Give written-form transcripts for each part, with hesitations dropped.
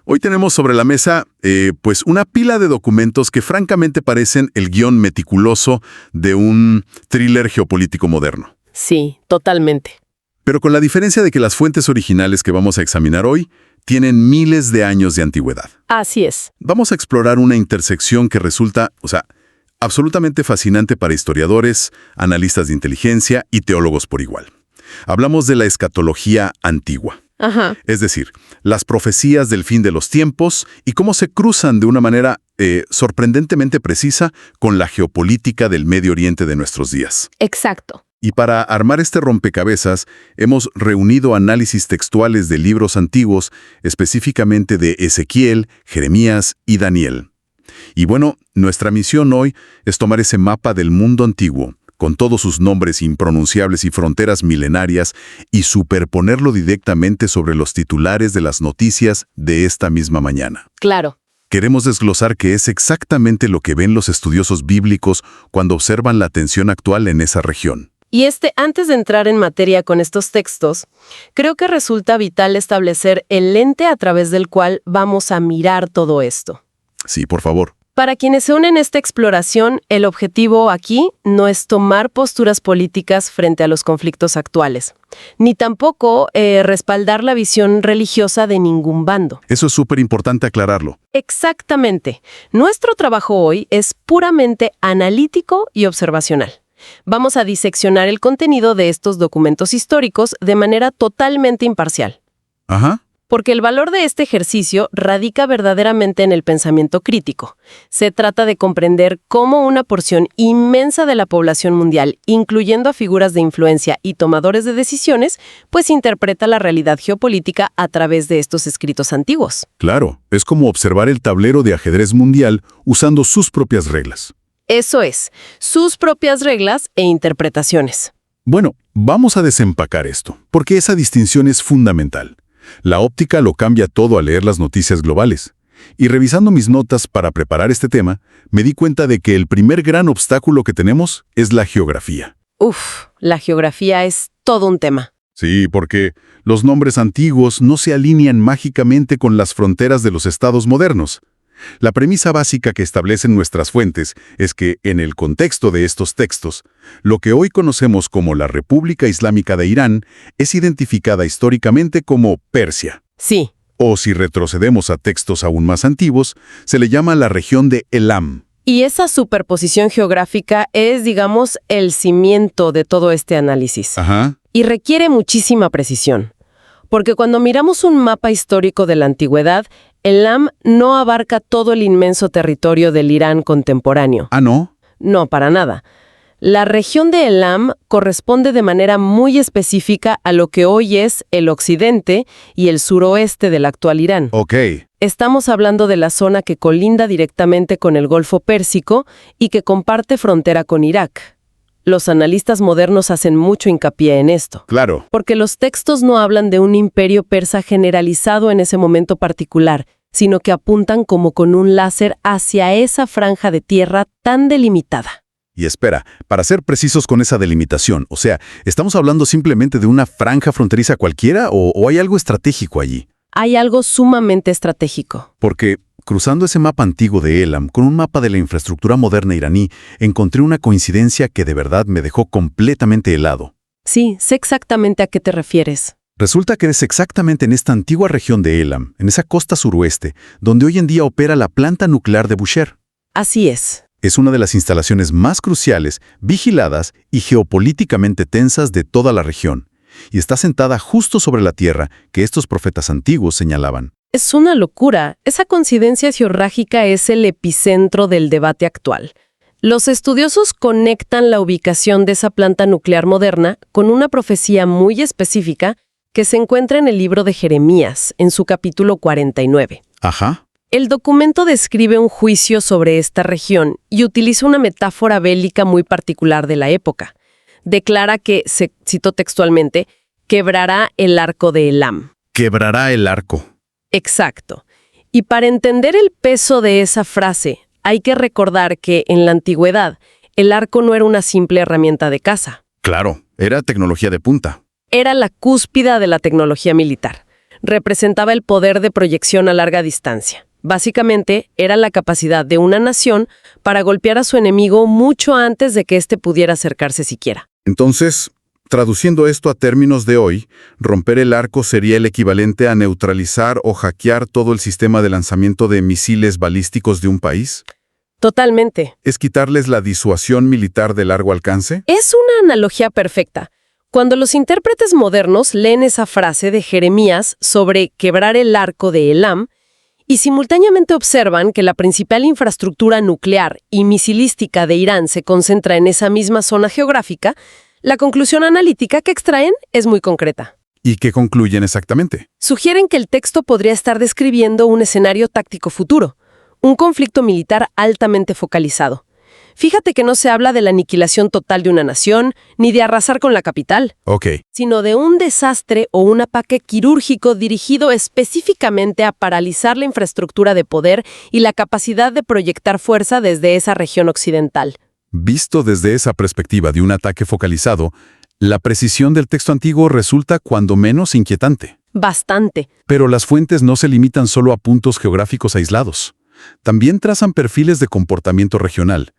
Hoy tenemos sobre la mesa, pues una pila de documentos que francamente parecen el guión meticuloso de un thriller geopolítico moderno. Sí, totalmente. Pero con la diferencia de que las fuentes originales que vamos a examinar hoy tienen miles de años de antigüedad. Así es. Vamos a explorar una intersección que resulta, absolutamente fascinante para historiadores, analistas de inteligencia y teólogos por igual. Hablamos de la escatología antigua. Ajá. Es decir, las profecías del fin de los tiempos y cómo se cruzan de una manera sorprendentemente precisa con la geopolítica del Medio Oriente de nuestros días. Exacto. Y para armar este rompecabezas, hemos reunido análisis textuales de libros antiguos, específicamente de Ezequiel, Jeremías y Daniel. Y bueno, nuestra misión hoy es tomar ese mapa del mundo antiguo, con todos sus nombres impronunciables y fronteras milenarias, y superponerlo directamente sobre los titulares de las noticias de esta misma mañana. Claro. Queremos desglosar qué es exactamente lo que ven los estudiosos bíblicos cuando observan la tensión actual en esa región. Y antes de entrar en materia con estos textos, creo que resulta vital establecer el lente a través del cual vamos a mirar todo esto. Sí, por favor. Para quienes se unen a esta exploración, el objetivo aquí no es tomar posturas políticas frente a los conflictos actuales, ni tampoco respaldar la visión religiosa de ningún bando. Eso es súper importante aclararlo. Exactamente. Nuestro trabajo hoy es puramente analítico y observacional. Vamos a diseccionar el contenido de estos documentos históricos de manera totalmente imparcial. Ajá. Porque el valor de este ejercicio radica verdaderamente en el pensamiento crítico. Se trata de comprender cómo una porción inmensa de la población mundial, incluyendo a figuras de influencia y tomadores de decisiones, pues interpreta la realidad geopolítica a través de estos escritos antiguos. Claro, es como observar el tablero de ajedrez mundial usando sus propias reglas. Eso es, sus propias reglas e interpretaciones. Bueno, vamos a desempacar esto, porque esa distinción es fundamental. La óptica lo cambia todo al leer las noticias globales. Y revisando mis notas para preparar este tema, me di cuenta de que el primer gran obstáculo que tenemos es la geografía. La geografía es todo un tema. Sí, porque los nombres antiguos no se alinean mágicamente con las fronteras de los estados modernos. La premisa básica que establecen nuestras fuentes es que, en el contexto de estos textos, lo que hoy conocemos como la República Islámica de Irán es identificada históricamente como Persia. Sí. O si retrocedemos a textos aún más antiguos, se le llama la región de Elam. Y esa superposición geográfica es, digamos, el cimiento de todo este análisis. Ajá. Y requiere muchísima precisión. Porque cuando miramos un mapa histórico de la antigüedad, Elam no abarca todo el inmenso territorio del Irán contemporáneo. ¿Ah, no? No, para nada. La región de Elam corresponde de manera muy específica a lo que hoy es el occidente y el suroeste del actual Irán. Ok. Estamos hablando de la zona que colinda directamente con el Golfo Pérsico y que comparte frontera con Irak. Los analistas modernos hacen mucho hincapié en esto. Claro. Porque los textos no hablan de un imperio persa generalizado en ese momento particular, sino que apuntan como con un láser hacia esa franja de tierra tan delimitada. Y espera, para ser precisos con esa delimitación, ¿estamos hablando simplemente de una franja fronteriza cualquiera o hay algo estratégico allí? Hay algo sumamente estratégico. Porque, cruzando ese mapa antiguo de Elam con un mapa de la infraestructura moderna iraní, encontré una coincidencia que de verdad me dejó completamente helado. Sí, sé exactamente a qué te refieres. Resulta que es exactamente en esta antigua región de Elam, en esa costa suroeste, donde hoy en día opera la planta nuclear de Bushehr. Así es. Es una de las instalaciones más cruciales, vigiladas y geopolíticamente tensas de toda la región, y está sentada justo sobre la tierra que estos profetas antiguos señalaban. Es una locura. Esa coincidencia georrágica es el epicentro del debate actual. Los estudiosos conectan la ubicación de esa planta nuclear moderna con una profecía muy específica que se encuentra en el libro de Jeremías, en su capítulo 49. Ajá. El documento describe un juicio sobre esta región y utiliza una metáfora bélica muy particular de la época. Declara que, cito textualmente, quebrará el arco de Elam. Quebrará el arco. Exacto. Y para entender el peso de esa frase, hay que recordar que en la antigüedad, el arco no era una simple herramienta de caza. Claro, era tecnología de punta. Era la cúspide de la tecnología militar. representaba el poder de proyección a larga distancia. Básicamente, era la capacidad de una nación para golpear a su enemigo mucho antes de que éste pudiera acercarse siquiera. Entonces, traduciendo esto a términos de hoy, romper el arco sería el equivalente a neutralizar o hackear todo el sistema de lanzamiento de misiles balísticos de un país. Totalmente. ¿Es quitarles la disuasión militar de largo alcance? Es una analogía perfecta. Cuando los intérpretes modernos leen esa frase de Jeremías sobre quebrar el arco de Elam, y simultáneamente observan que la principal infraestructura nuclear y misilística de Irán se concentra en esa misma zona geográfica, la conclusión analítica que extraen es muy concreta. ¿Y qué concluyen exactamente? Sugieren que el texto podría estar describiendo un escenario táctico futuro, un conflicto militar altamente focalizado. Fíjate que no se habla de la aniquilación total de una nación, ni de arrasar con la capital, Ok. sino de un desastre o un ataque quirúrgico dirigido específicamente a paralizar la infraestructura de poder y la capacidad de proyectar fuerza desde esa región occidental. Visto desde esa perspectiva de un ataque focalizado, la precisión del texto antiguo resulta cuando menos inquietante. Bastante. Pero las fuentes no se limitan solo a puntos geográficos aislados. También trazan perfiles de comportamiento regional.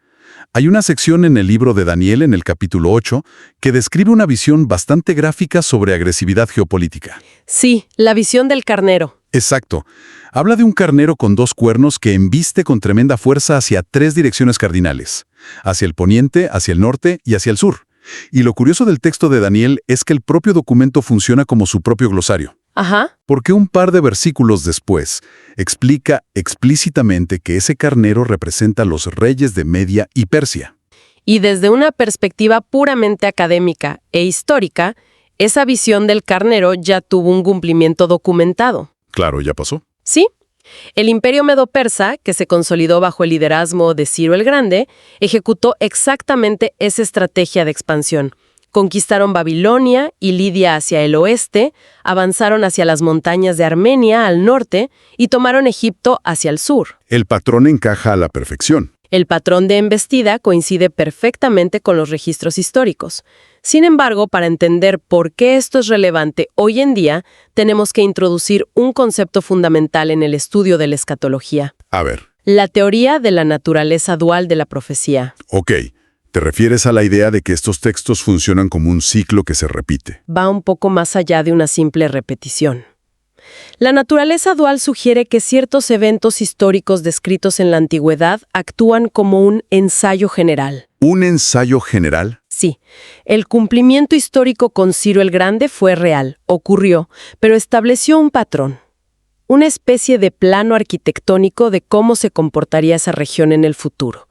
Hay una sección en el libro de Daniel, en el capítulo 8, que describe una visión bastante gráfica sobre agresividad geopolítica. Sí, la visión del carnero. Exacto. Habla de un carnero con 2 cuernos que embiste con tremenda fuerza hacia 3 direcciones cardinales, hacia el poniente, hacia el norte y hacia el sur. Y lo curioso del texto de Daniel es que el propio documento funciona como su propio glosario. Ajá. Porque un par de versículos después explica explícitamente que ese carnero representa a los reyes de Media y Persia. Y desde una perspectiva puramente académica e histórica, esa visión del carnero ya tuvo un cumplimiento documentado. Claro, ya pasó. ¿Sí? El imperio medo-persa, que se consolidó bajo el liderazgo de Ciro el Grande, ejecutó exactamente esa estrategia de expansión. Conquistaron Babilonia y Lidia hacia el oeste, avanzaron hacia las montañas de Armenia al norte y tomaron Egipto hacia el sur. El patrón encaja a la perfección. El patrón de embestida coincide perfectamente con los registros históricos. Sin embargo, para entender por qué esto es relevante hoy en día, tenemos que introducir un concepto fundamental en el estudio de la escatología. A ver. La teoría de la naturaleza dual de la profecía. Ok. ¿Te refieres a la idea de que estos textos funcionan como un ciclo que se repite? Va un poco más allá de una simple repetición. La naturaleza dual sugiere que ciertos eventos históricos descritos en la antigüedad actúan como un ensayo general. ¿Un ensayo general? Sí, el cumplimiento histórico con Ciro el Grande fue real, ocurrió, pero estableció un patrón, una especie de plano arquitectónico de cómo se comportaría esa región en el futuro.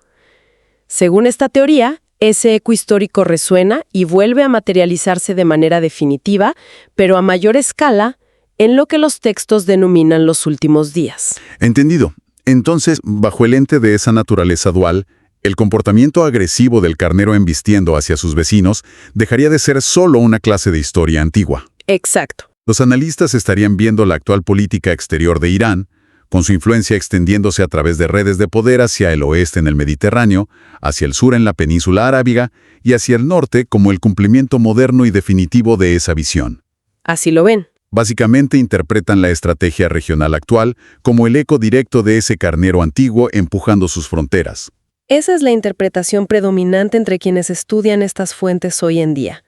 Según esta teoría, ese eco histórico resuena y vuelve a materializarse de manera definitiva, pero a mayor escala, en lo que los textos denominan los últimos días. Entendido. Entonces, bajo el ente de esa naturaleza dual, el comportamiento agresivo del carnero embistiendo hacia sus vecinos dejaría de ser solo una clase de historia antigua. Exacto. Los analistas estarían viendo la actual política exterior de Irán, con su influencia extendiéndose a través de redes de poder hacia el oeste en el Mediterráneo, hacia el sur en la península arábiga y hacia el norte como el cumplimiento moderno y definitivo de esa visión. Así lo ven. Básicamente interpretan la estrategia regional actual como el eco directo de ese carnero antiguo empujando sus fronteras. Esa es la interpretación predominante entre quienes estudian estas fuentes hoy en día.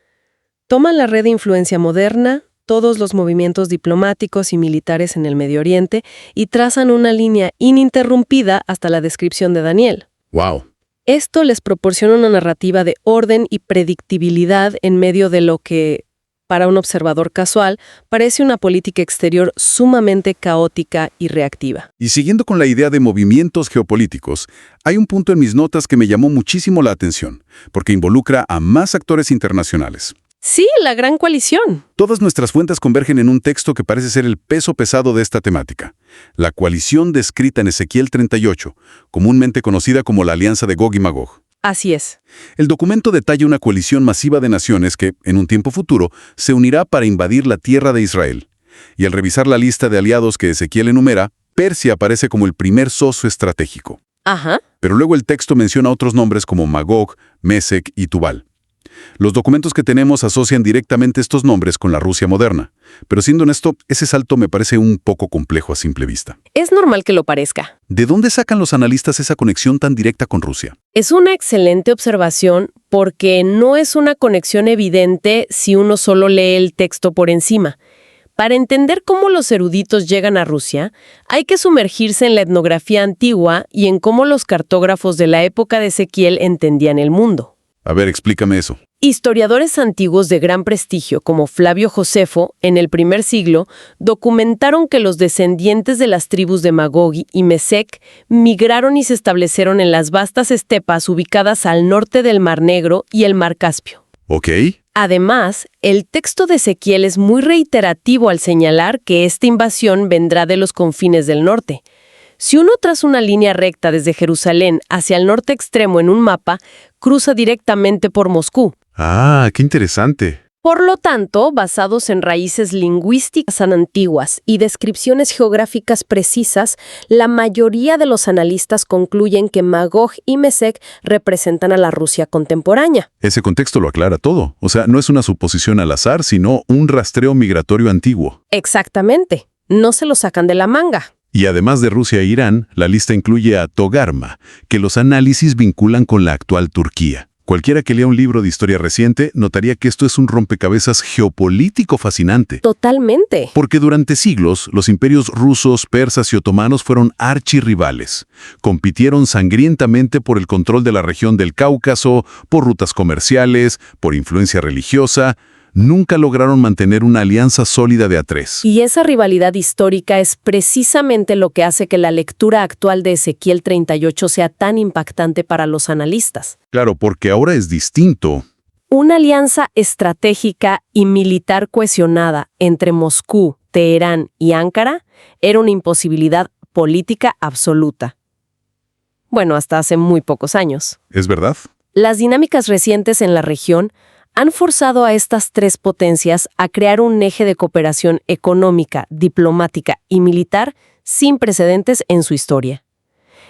Toman la red de influencia moderna, todos los movimientos diplomáticos y militares en el Medio Oriente y trazan una línea ininterrumpida hasta la descripción de Daniel. ¡Wow! Esto les proporciona una narrativa de orden y predictibilidad en medio de lo que, para un observador casual, parece una política exterior sumamente caótica y reactiva. Y siguiendo con la idea de movimientos geopolíticos, hay un punto en mis notas que me llamó muchísimo la atención, porque involucra a más actores internacionales. Sí, la gran coalición. Todas nuestras fuentes convergen en un texto que parece ser el peso pesado de esta temática. La coalición descrita en Ezequiel 38, comúnmente conocida como la Alianza de Gog y Magog. Así es. El documento detalla una coalición masiva de naciones que, en un tiempo futuro, se unirá para invadir la tierra de Israel. Y al revisar la lista de aliados que Ezequiel enumera, Persia aparece como el primer socio estratégico. Ajá. Pero luego el texto menciona otros nombres como Magog, Mesec y Tubal. Los documentos que tenemos asocian directamente estos nombres con la Rusia moderna. Pero siendo honesto, ese salto me parece un poco complejo a simple vista. Es normal que lo parezca. ¿De dónde sacan los analistas esa conexión tan directa con Rusia? Es una excelente observación porque no es una conexión evidente si uno solo lee el texto por encima. Para entender cómo los eruditos llegan a Rusia, hay que sumergirse en la etnografía antigua y en cómo los cartógrafos de la época de Ezequiel entendían el mundo. A ver, explícame eso. Historiadores antiguos de gran prestigio, como Flavio Josefo, en el primer siglo, documentaron que los descendientes de las tribus de Magog y Mesec migraron y se establecieron en las vastas estepas ubicadas al norte del Mar Negro y el Mar Caspio. Ok. Además, el texto de Ezequiel es muy reiterativo al señalar que esta invasión vendrá de los confines del norte. Si uno traza una línea recta desde Jerusalén hacia el norte extremo en un mapa, cruza directamente por Moscú. Ah, qué interesante. Por lo tanto, basados en raíces lingüísticas tan antiguas y descripciones geográficas precisas, la mayoría de los analistas concluyen que Magog y Mesec representan a la Rusia contemporánea. Ese contexto lo aclara todo. O sea, no es una suposición al azar, sino un rastreo migratorio antiguo. Exactamente. No se lo sacan de la manga. Y además de Rusia e Irán, la lista incluye a Togarma, que los análisis vinculan con la actual Turquía. Cualquiera que lea un libro de historia reciente notaría que esto es un rompecabezas geopolítico fascinante. Totalmente. Porque durante siglos, los imperios rusos, persas y otomanos fueron archirrivales. Compitieron sangrientamente por el control de la región del Cáucaso, por rutas comerciales, por influencia religiosa. Nunca lograron mantener una alianza sólida de a tres. Y esa rivalidad histórica es precisamente lo que hace que la lectura actual de Ezequiel 38 sea tan impactante para los analistas. Claro, porque ahora es distinto. Una alianza estratégica y militar cohesionada entre Moscú, Teherán y Ankara era una imposibilidad política absoluta. Bueno, hasta hace muy pocos años. ¿Es verdad? Las dinámicas recientes en la región han forzado a estas tres potencias a crear un eje de cooperación económica, diplomática y militar sin precedentes en su historia.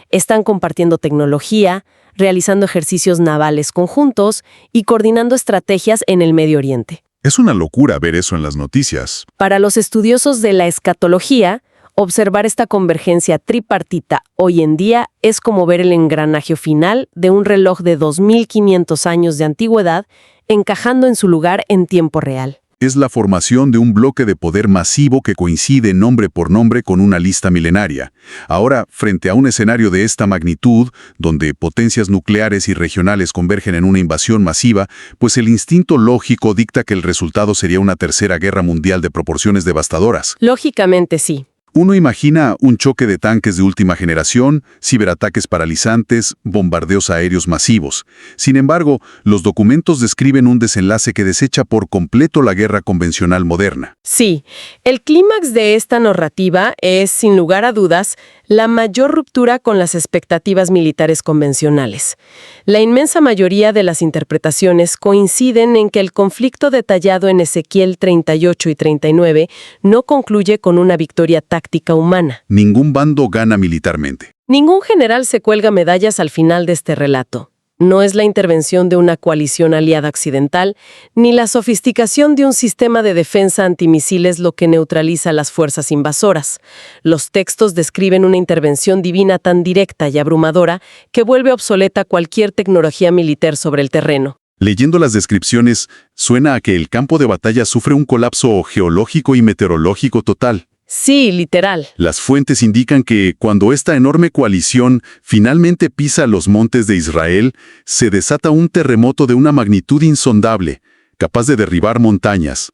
Están compartiendo tecnología, realizando ejercicios navales conjuntos y coordinando estrategias en el Medio Oriente. Es una locura ver eso en las noticias. Para los estudiosos de la escatología, observar esta convergencia tripartita hoy en día es como ver el engranaje final de un reloj de 2500 años de antigüedad encajando en su lugar en tiempo real. Es la formación de un bloque de poder masivo que coincide nombre por nombre con una lista milenaria. Ahora, frente a un escenario de esta magnitud, donde potencias nucleares y regionales convergen en una invasión masiva, pues el instinto lógico dicta que el resultado sería una tercera guerra mundial de proporciones devastadoras. Lógicamente sí. Uno imagina un choque de tanques de última generación, ciberataques paralizantes, bombardeos aéreos masivos. Sin embargo, los documentos describen un desenlace que desecha por completo la guerra convencional moderna. Sí, el clímax de esta narrativa es, sin lugar a dudas, la mayor ruptura con las expectativas militares convencionales. La inmensa mayoría de las interpretaciones coinciden en que el conflicto detallado en Ezequiel 38 y 39 no concluye con una victoria táctica humana. Ningún bando gana militarmente. Ningún general se cuelga medallas al final de este relato. No es la intervención de una coalición aliada accidental, ni la sofisticación de un sistema de defensa antimisiles lo que neutraliza a las fuerzas invasoras. Los textos describen una intervención divina tan directa y abrumadora que vuelve obsoleta cualquier tecnología militar sobre el terreno. Leyendo las descripciones, suena a que el campo de batalla sufre un colapso geológico y meteorológico total. Sí, literal. Las fuentes indican que cuando esta enorme coalición finalmente pisa los montes de Israel, se desata un terremoto de una magnitud insondable, capaz de derribar montañas.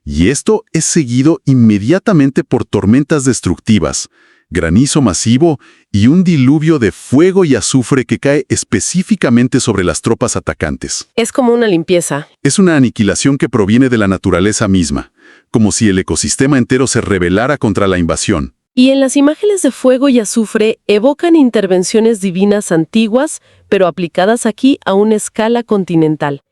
Y esto es seguido inmediatamente por tormentas destructivas, granizo masivo y un diluvio de fuego y azufre que cae específicamente sobre las tropas atacantes. Es como una limpieza. Es una aniquilación que proviene de la naturaleza misma, como si el ecosistema entero se rebelara contra la invasión. Y en las imágenes de fuego y azufre evocan intervenciones divinas antiguas, pero aplicadas aquí a una escala continental.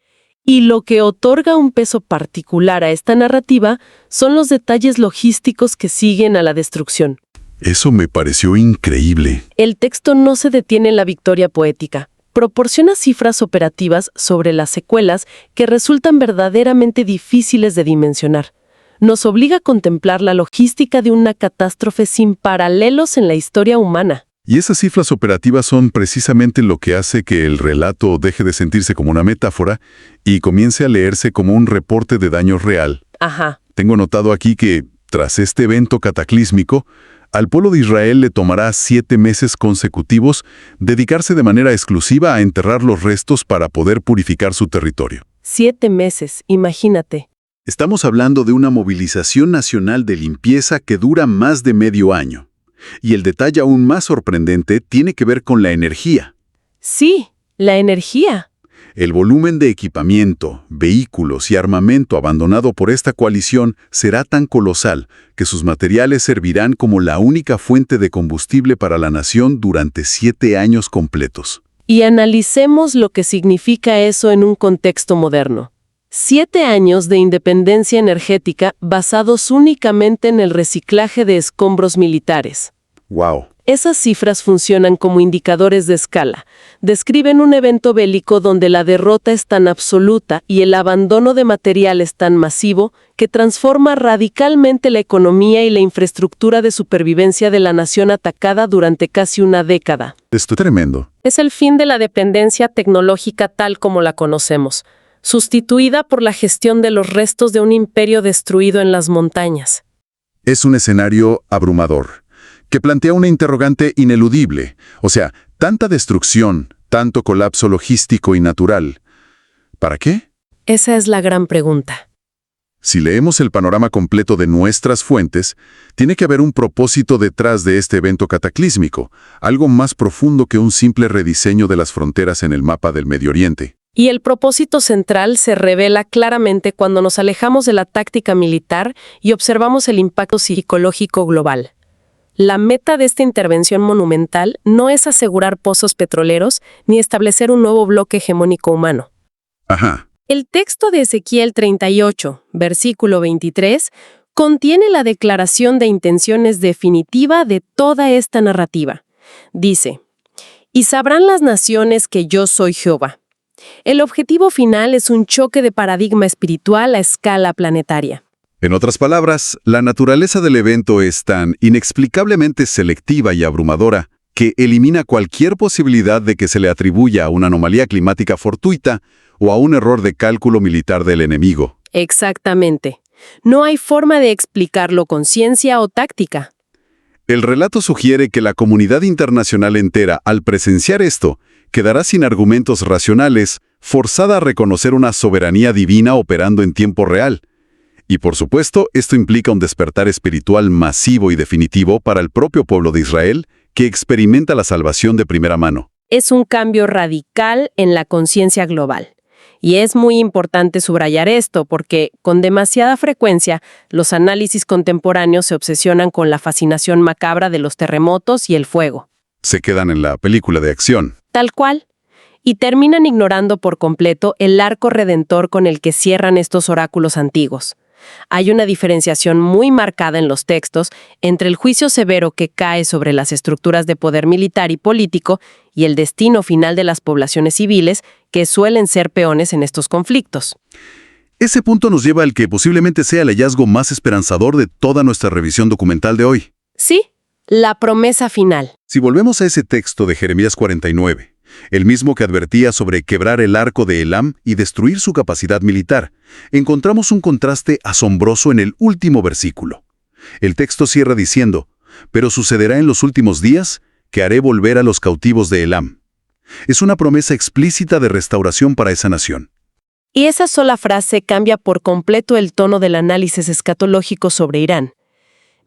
Y lo que otorga un peso particular a esta narrativa son los detalles logísticos que siguen a la destrucción. Eso me pareció increíble. El texto no se detiene en la victoria poética. proporciona cifras operativas sobre las secuelas que resultan verdaderamente difíciles de dimensionar. Nos obliga a contemplar la logística de una catástrofe sin paralelos en la historia humana. Y esas cifras operativas son precisamente lo que hace que el relato deje de sentirse como una metáfora y comience a leerse como un reporte de daños real. Ajá. Tengo notado aquí que, tras este evento cataclísmico, al pueblo de Israel le tomará 7 meses consecutivos dedicarse de manera exclusiva a enterrar los restos para poder purificar su territorio. 7 meses, imagínate. Estamos hablando de una movilización nacional de limpieza que dura más de medio año. Y el detalle aún más sorprendente tiene que ver con la energía. Sí, la energía. El volumen de equipamiento, vehículos y armamento abandonado por esta coalición será tan colosal que sus materiales servirán como la única fuente de combustible para la nación durante 7 años completos. Y analicemos lo que significa eso en un contexto moderno. 7 años de independencia energética basados únicamente en el reciclaje de escombros militares. ¡Wow! Esas cifras funcionan como indicadores de escala. Describen un evento bélico donde la derrota es tan absoluta y el abandono de materiales tan masivo que transforma radicalmente la economía y la infraestructura de supervivencia de la nación atacada durante casi una década. Esto es tremendo. Es el fin de la dependencia tecnológica tal como la conocemos, sustituida por la gestión de los restos de un imperio destruido en las montañas. Es un escenario abrumador, que plantea una interrogante ineludible. O sea, tanta destrucción, tanto colapso logístico y natural. ¿Para qué? Esa es la gran pregunta. Si leemos el panorama completo de nuestras fuentes, tiene que haber un propósito detrás de este evento cataclísmico, algo más profundo que un simple rediseño de las fronteras en el mapa del Medio Oriente. Y el propósito central se revela claramente cuando nos alejamos de la táctica militar y observamos el impacto psicológico global. La meta de esta intervención monumental no es asegurar pozos petroleros ni establecer un nuevo bloque hegemónico humano. Ajá. El texto de Ezequiel 38, versículo 23, contiene la declaración de intenciones definitiva de toda esta narrativa. Dice: «Y sabrán las naciones que yo soy Jehová». El objetivo final es un choque de paradigma espiritual a escala planetaria. En otras palabras, la naturaleza del evento es tan inexplicablemente selectiva y abrumadora que elimina cualquier posibilidad de que se le atribuya a una anomalía climática fortuita o a un error de cálculo militar del enemigo. Exactamente. No hay forma de explicarlo con ciencia o táctica. El relato sugiere que la comunidad internacional entera, al presenciar esto, quedará sin argumentos racionales, forzada a reconocer una soberanía divina operando en tiempo real. Y por supuesto, esto implica un despertar espiritual masivo y definitivo para el propio pueblo de Israel, que experimenta la salvación de primera mano. Es un cambio radical en la conciencia global. Y es muy importante subrayar esto porque, con demasiada frecuencia, los análisis contemporáneos se obsesionan con la fascinación macabra de los terremotos y el fuego. Se quedan en la película de acción. Tal cual. Y terminan ignorando por completo el arco redentor con el que cierran estos oráculos antiguos. Hay una diferenciación muy marcada en los textos entre el juicio severo que cae sobre las estructuras de poder militar y político y el destino final de las poblaciones civiles que suelen ser peones en estos conflictos. Ese punto nos lleva al que posiblemente sea el hallazgo más esperanzador de toda nuestra revisión documental de hoy. Sí, la promesa final. Si volvemos a ese texto de Jeremías 49, el mismo que advertía sobre quebrar el arco de Elam y destruir su capacidad militar, encontramos un contraste asombroso en el último versículo. El texto cierra diciendo: «Pero sucederá en los últimos días que haré volver a los cautivos de Elam». Es una promesa explícita de restauración para esa nación. Y esa sola frase cambia por completo el tono del análisis escatológico sobre Irán.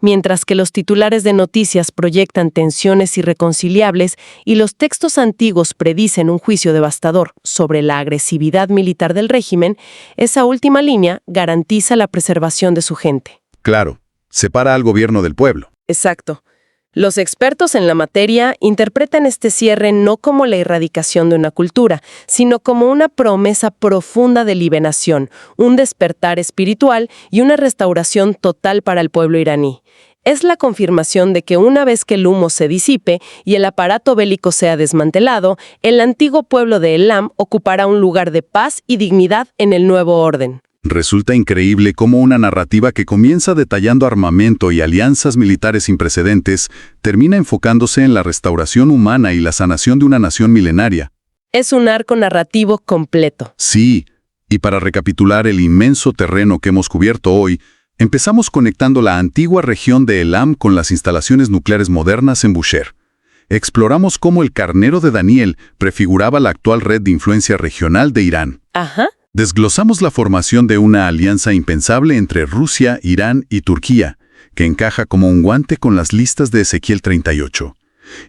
Mientras que los titulares de noticias proyectan tensiones irreconciliables y los textos antiguos predicen un juicio devastador sobre la agresividad militar del régimen, esa última línea garantiza la preservación de su gente. Claro, separa al gobierno del pueblo. Exacto. Los expertos en la materia interpretan este cierre no como la erradicación de una cultura, sino como una promesa profunda de liberación, un despertar espiritual y una restauración total para el pueblo iraní. Es la confirmación de que una vez que el humo se disipe y el aparato bélico sea desmantelado, el antiguo pueblo de Elam ocupará un lugar de paz y dignidad en el nuevo orden. Resulta increíble cómo una narrativa que comienza detallando armamento y alianzas militares sin precedentes termina enfocándose en la restauración humana y la sanación de una nación milenaria. Es un arco narrativo completo. Sí, y para recapitular el inmenso terreno que hemos cubierto hoy, empezamos conectando la antigua región de Elam con las instalaciones nucleares modernas en Bushehr. Exploramos cómo el carnero de Daniel prefiguraba la actual red de influencia regional de Irán. Ajá. Desglosamos la formación de una alianza impensable entre Rusia, Irán y Turquía, que encaja como un guante con las listas de Ezequiel 38.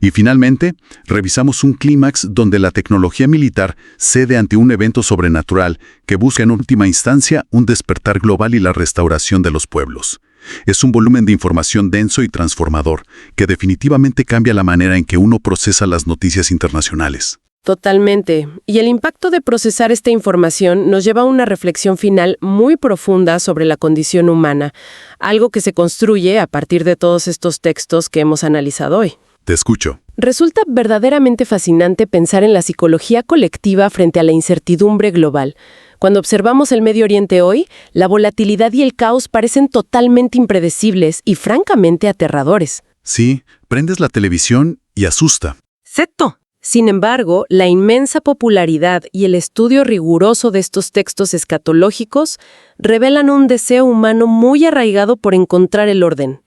Y finalmente, revisamos un clímax donde la tecnología militar cede ante un evento sobrenatural que busca en última instancia un despertar global y la restauración de los pueblos. Es un volumen de información denso y transformador que definitivamente cambia la manera en que uno procesa las noticias internacionales. Totalmente. Y el impacto de procesar esta información nos lleva a una reflexión final muy profunda sobre la condición humana, algo que se construye a partir de todos estos textos que hemos analizado hoy. Te escucho. Resulta verdaderamente fascinante pensar en la psicología colectiva frente a la incertidumbre global. Cuando observamos el Medio Oriente hoy, la volatilidad y el caos parecen totalmente impredecibles y francamente aterradores. Sí, prendes la televisión y asusta. ¡Exacto! Sin embargo, la inmensa popularidad y el estudio riguroso de estos textos escatológicos revelan un deseo humano muy arraigado por encontrar el orden.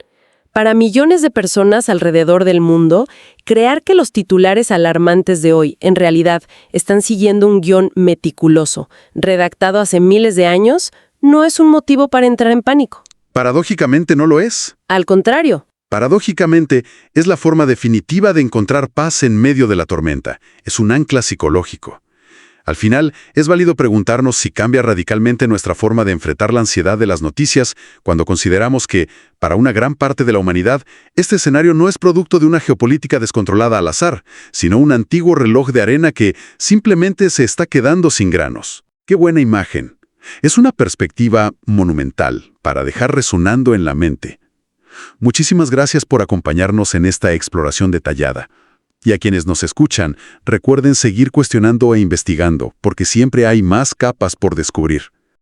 Para millones de personas alrededor del mundo, creer que los titulares alarmantes de hoy, en realidad, están siguiendo un guión meticuloso, redactado hace miles de años, no es un motivo para entrar en pánico. Paradójicamente no lo es. Al contrario. Paradójicamente, es la forma definitiva de encontrar paz en medio de la tormenta. Es un ancla psicológico. Al final, es válido preguntarnos si cambia radicalmente nuestra forma de enfrentar la ansiedad de las noticias cuando consideramos que, para una gran parte de la humanidad, este escenario no es producto de una geopolítica descontrolada al azar, sino un antiguo reloj de arena que simplemente se está quedando sin granos. ¡Qué buena imagen! Es una perspectiva monumental para dejar resonando en la mente. Muchísimas gracias por acompañarnos en esta exploración detallada. Y a quienes nos escuchan, recuerden seguir cuestionando e investigando, porque siempre hay más capas por descubrir.